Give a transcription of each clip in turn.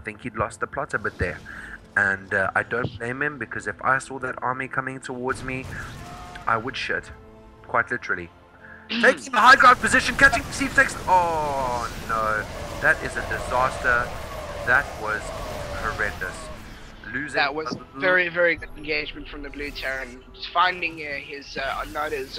think he'd lost the plot a bit there. And I don't blame him, because if I saw that army coming towards me, I would shit. Quite literally. Taking the high ground position, catching the siege tanks. Oh no, that is a disaster. That was horrendous. Losing. That was very, very good engagement from the Blue Terran, finding his Nada's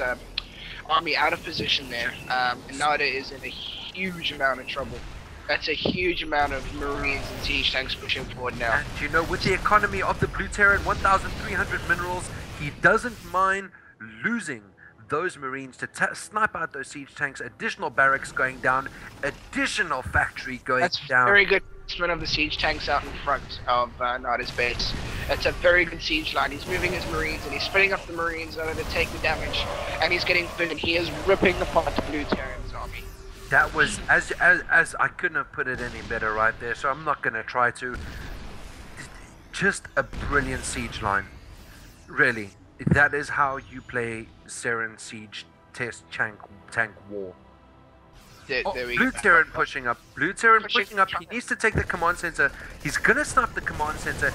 army out of position there. And Nada is in a huge amount of trouble. That's a huge amount of Marines and siege tanks pushing forward now. And you know, with the economy of the Blue Terran, 1,300 minerals, he doesn't mind losing those Marines to snipe out those siege tanks, additional barracks going down, additional factory going down. That's very good placement of the siege tanks out in front of Nada's base. It's a very good siege line. He's moving his Marines and he's splitting up the Marines in order to take the damage, and he's getting food, and he is ripping apart the Blue Terran's army. That was, as I couldn't have put it any better right there, so I'm not going to try to. Just a brilliant siege line. Really. That is how you play Terran siege test tank war. Blue Terran pushing up. Blue Terran pushing up. He needs to take the command center. He's going to snipe the command center.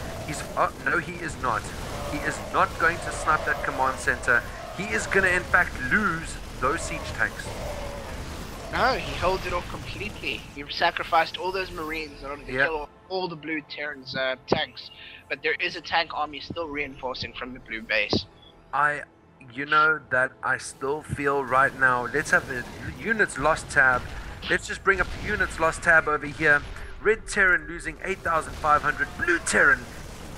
Oh, no, he is not. He is not going to snipe that command center. He is going to, in fact, lose those siege tanks. No, he holds it off completely. He sacrificed all those Marines in order to kill all the Blue Terran's tanks. But there is a tank army still reinforcing from the blue base. You know that I still feel right now. Let's have the units lost tab. Let's just bring up the units lost tab over here. Red Terran losing 8,500. Blue Terran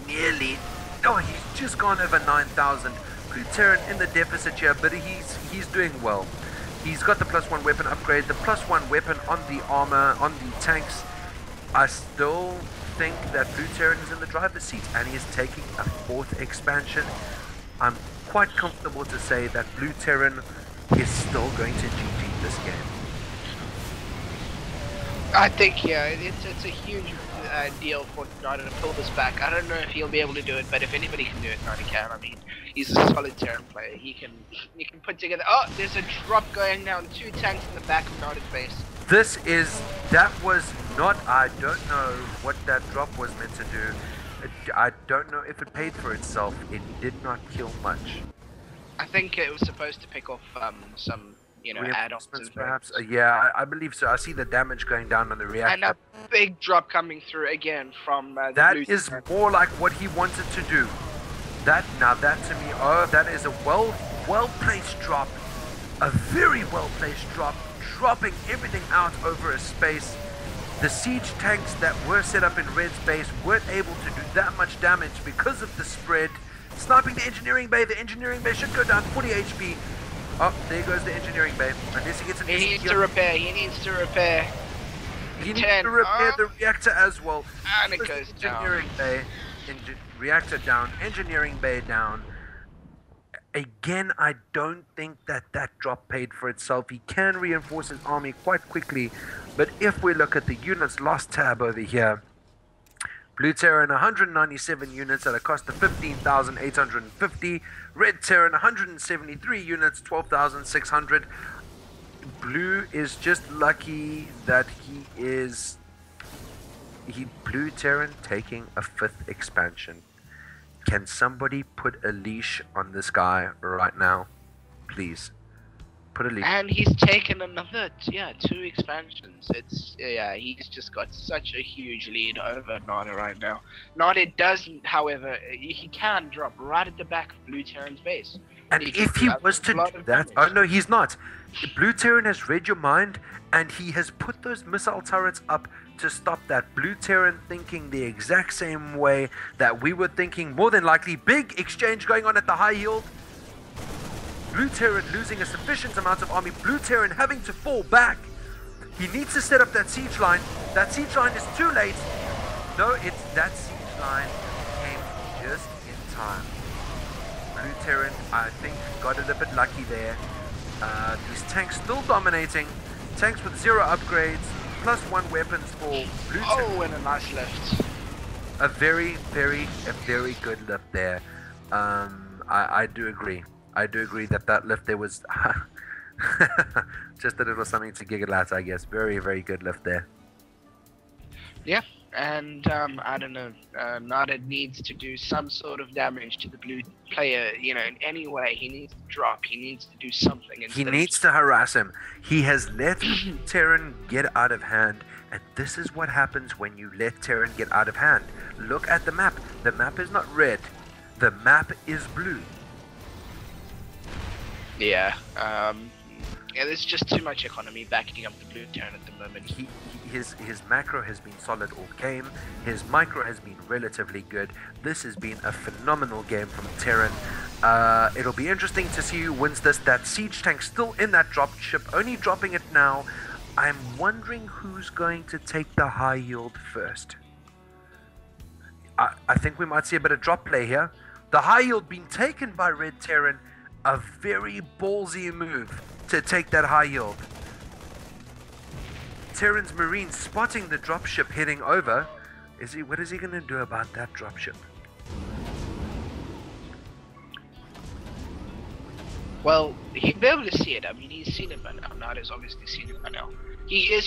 nearly. Oh, he's just gone over 9,000. Blue Terran in the deficit here, but he's doing well. He's got the +1 weapon upgrade, the +1 weapon on the armor, on the tanks. I still think that Blue Terran is in the driver's seat, and he is taking a 4th expansion. I'm quite comfortable to say that Blue Terran is still going to GG this game. I think, yeah, it's a huge deal for Nada to pull this back. I don't know if he'll be able to do it, but if anybody can do it, Nada can. I mean, he's a solid Terran player. He can put together. Oh, there's a drop going down. 2 tanks in the back of Nada's base. That was not. I don't know what that drop was meant to do. I don't know if it paid for itself. It did not kill much. I think it was supposed to pick off some, add-ons perhaps. Yeah, I believe so. I see the damage going down on the reactor. And a big drop coming through again from the That Blue is Terran. more like what he wanted to do. That to me, that is a well-placed drop. A very well-placed drop. Dropping everything out over a space. The siege tanks that were set up in Red's base weren't able to do that much damage because of the spread. Sniping the engineering bay. The engineering bay should go down 40 HP. Oh, there goes the engineering bay. Unless he gets an He needs to repair. He needs to repair the reactor as well. And it goes engineering bay. Reactor down. Engineering bay down. Again, I don't think that drop paid for itself. He can reinforce his army quite quickly, but if we look at the units lost tab over here, Blue Terran 197 units at a cost of 15,850. Red Terran 173 units, 12,600. Blue is just lucky that Blue Terran taking a 5th expansion. Can somebody put a leash on this guy right now? Please. Put a leash. And he's taken another, 2 expansions. He's just got such a huge lead over Nada right now. Nada doesn't, however, he can drop right at the back of Blue Terran's base. And if he was to do that, oh no, he's not. Blue Terran has read your mind, and he has put those missile turrets up to stop that. Blue Terran thinking the exact same way that we were thinking, more than likely. Big exchange going on at the high yield. Blue Terran losing a sufficient amount of army. Blue Terran having to fall back. He needs to set up that siege line. That siege line is too late. No, that siege line came just in time. Blue Terran, I think, got it a bit lucky there. These tanks still dominating. Tanks with 0 upgrades. +1 weapons for Blue Terran. Oh, and a nice lift. A very good lift there. I do agree. I do agree that lift there was just a little something to giggle at, I guess. Very good lift there. Yeah, And I don't know, Nada needs to do some sort of damage to the blue player, you know, in any way. He needs to drop, he needs to do something. He needs to harass him. He has let Terran get out of hand, and this is what happens when you let Terran get out of hand. Look at the map. The map is not red. The map is blue. Yeah, yeah, there's just too much economy backing up the blue Terran at the moment. His macro has been solid all game. His micro has been relatively good. This has been a phenomenal game from Terran. It'll be interesting to see who wins this. That siege tank still in that drop ship, only dropping it now. I'm wondering who's going to take the high yield first. I think we might see a bit of drop play here. The high yield being taken by Red Terran. A very ballsy move to take that high yield. Terran's Marine spotting the dropship heading over. What is he going to do about that dropship? Well, he'd be able to see it. I mean, he's seen it by now. Nada's obviously seen it by now. He is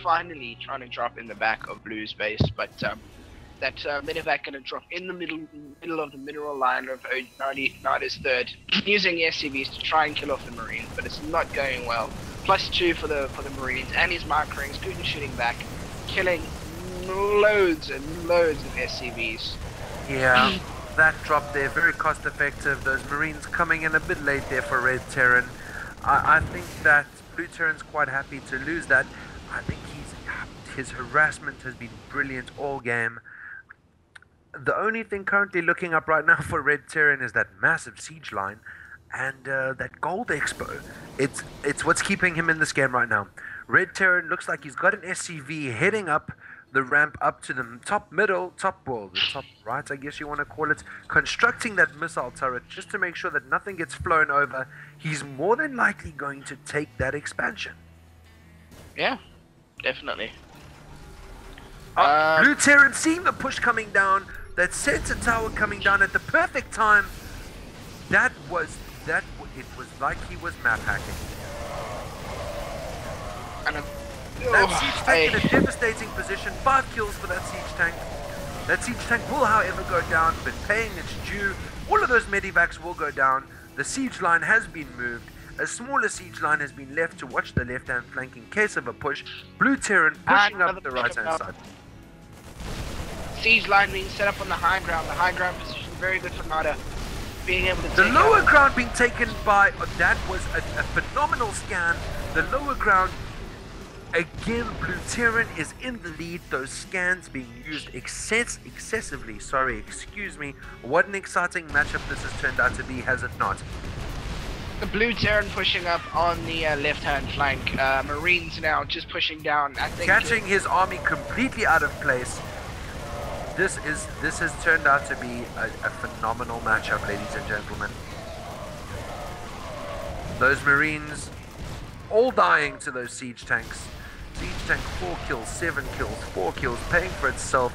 finally trying to drop in the back of Blue's base, but that medevac going to drop in the middle of the mineral line of Nada's third, using the SCVs to try and kill off the Marines, but it's not going well. +2 for the Marines, and his microing, Putin shooting back, killing loads and loads of SCVs. Yeah, that drop there, very cost effective. Those Marines coming in a bit late there for Red Terran. I think that Blue Terran's quite happy to lose that. I think his harassment has been brilliant all game. The only thing currently looking up right now for Red Terran is that massive siege line and that gold expo. It's what's keeping him in this game right now. Red Terran looks like he's got an SCV heading up the ramp up to the top right, I guess you want to call it, constructing that missile turret just to make sure that nothing gets flown over. He's more than likely going to take that expansion. Yeah, definitely. Blue Terran seeing the push coming down, that center tower coming down at the perfect time. It was like he was map hacking. That siege tank in a devastating position. 5 kills for that siege tank. That siege tank will, however, go down, but paying its due. All of those medivacs will go down. The siege line has been moved. A smaller siege line has been left to watch the left-hand flank in case of a push. Blue Terran pushing up the right-hand side. Siege line being set up on the high ground. The high ground position very good for Nada. Being able to the lower ground being taken by... that was a phenomenal scan. The lower ground... Again, Blue Terran is in the lead. Those scans being used excessively. Sorry, excuse me. What an exciting matchup this has turned out to be, has it not? The Blue Terran pushing up on the left-hand flank. Marines now just pushing down. I think catching his army completely out of place. This has turned out to be a phenomenal matchup, ladies and gentlemen. Those Marines all dying to those siege tanks. Siege tank 4 kills, 7 kills, 4 kills, paying for itself.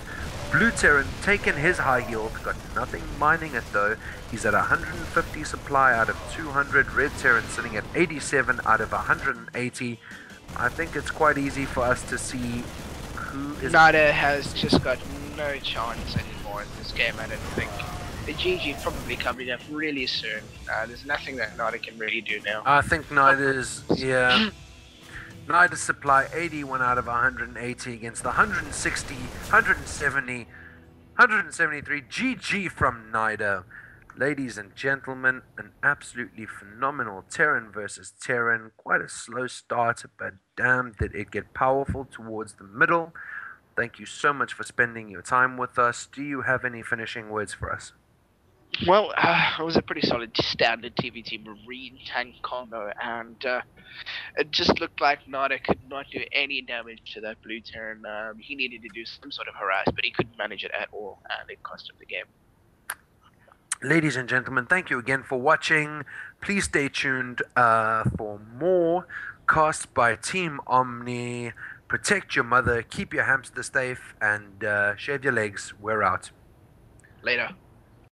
Blue Terran taking his high yield, got nothing mining it though. He's at 150 supply out of 200. Red Terran sitting at 87 out of 180. I think it's quite easy for us to see who is... Nada has just got no chance anymore in this game, I don't think. The GG probably coming up really soon. There's nothing that Nada can really do now. I think Nada's, yeah. Nada's supply 81 out of 180 against the 160, 170, 173. GG from Nada. Ladies and gentlemen, an absolutely phenomenal Terran versus Terran. Quite a slow start, but damn did it get powerful towards the middle. Thank you so much for spending your time with us. Do you have any finishing words for us? Well, it was a pretty solid standard TvT Marine tank combo, and it just looked like Nada could not do any damage to that Blue Terran. He needed to do some sort of harass, but he couldn't manage it at all, and it cost him the game. Ladies and gentlemen, thank you again for watching. Please stay tuned for more casts by Team Omni. Protect your mother, keep your hamster safe, and shave your legs. We're out. Later.